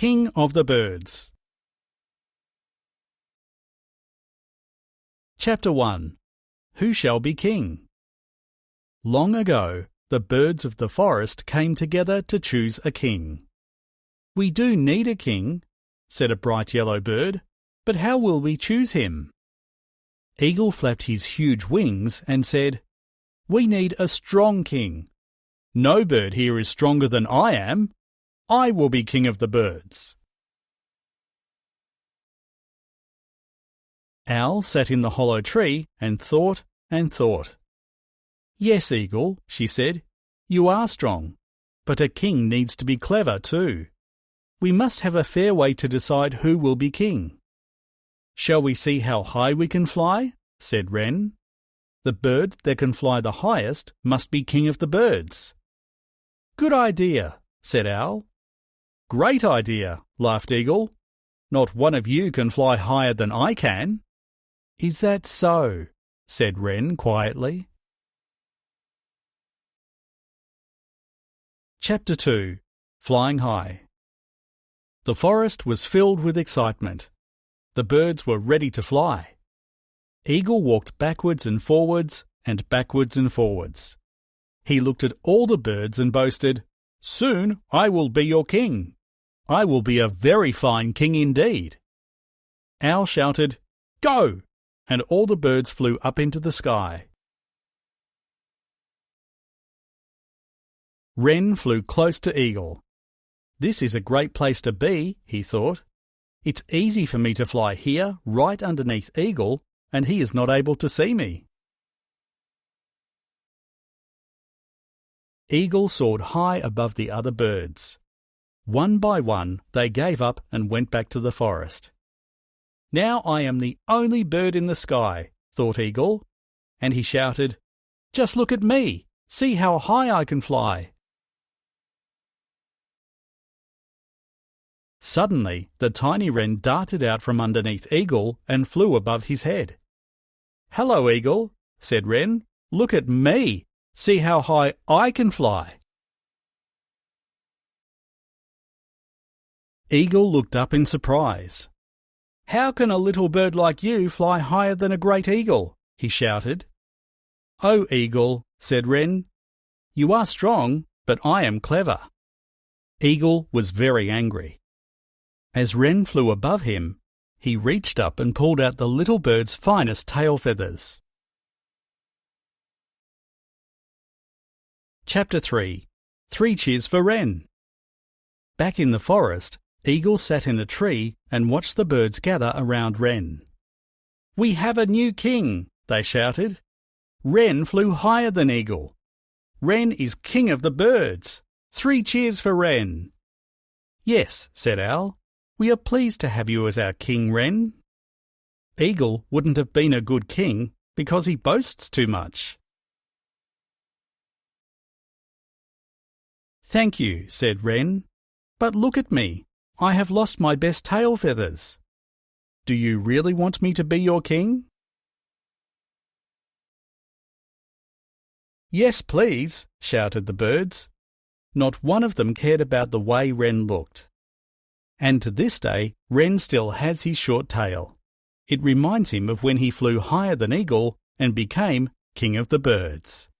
King of the Birds. Chapter 1. Who shall be king? Long ago, the birds of the forest came together to choose a king. "We do need a king," said a bright yellow bird, "but how will we choose him?" Eagle flapped his huge wings and said, "We need a strong king. No bird here is stronger than I am. I will be king of the birds." Owl sat in the hollow tree and thought and thought. "Yes, Eagle," she said, "you are strong, but a king needs to be clever too. We must have a fair way to decide who will be king." "Shall we see how high we can fly?" said Wren. "The bird that can fly the highest must be king of the birds." "Good idea," said Owl. "Great idea," laughed Eagle. "Not one of you can fly higher than I can." "Is that so?" said Wren quietly. Chapter 2. Flying High. The forest was filled with excitement. The birds were ready to fly. Eagle walked backwards and forwards and backwards and forwards. He looked at all the birds and boasted, "Soon I will be your king. I will be a very fine king indeed." Owl shouted, "Go!" and all the birds flew up into the sky. Wren flew close to Eagle. "This is a great place to be," he thought. "It's easy for me to fly here right underneath Eagle, and he is not able to see me." Eagle soared high above the other birds. One by one they gave up and went back to the forest. "Now I am the only bird in the sky," thought Eagle, and he shouted, "Just look at me! See how high I can fly!" Suddenly, the tiny wren darted out from underneath Eagle and flew above his head. "Hello, Eagle," said Wren. "Look at me! See how high I can fly!" Eagle looked up in surprise. "How can a little bird like you fly higher than a great eagle?" he shouted. "Oh, Eagle," said Wren, "you are strong, but I am clever." Eagle was very angry. As Wren flew above him, he reached up and pulled out the little bird's finest tail feathers. Chapter 3. 3 Cheers for Wren. Back in the forest, Eagle sat in a tree and watched the birds gather around Wren. "We have a new king," they shouted. "Wren flew higher than Eagle. Wren is king of the birds. 3 cheers for Wren." "Yes," said Owl, "we are pleased to have you as our king, Wren." Eagle wouldn't have been a good king because he boasts too much. "Thank you," said Wren, "but look at me. I have lost my best tail feathers. Do you really want me to be your king?" "Yes, please," shouted the birds. Not one of them cared about the way Wren looked. And to this day, Wren still has his short tail. It reminds him of when he flew higher than Eagle and became king of the birds.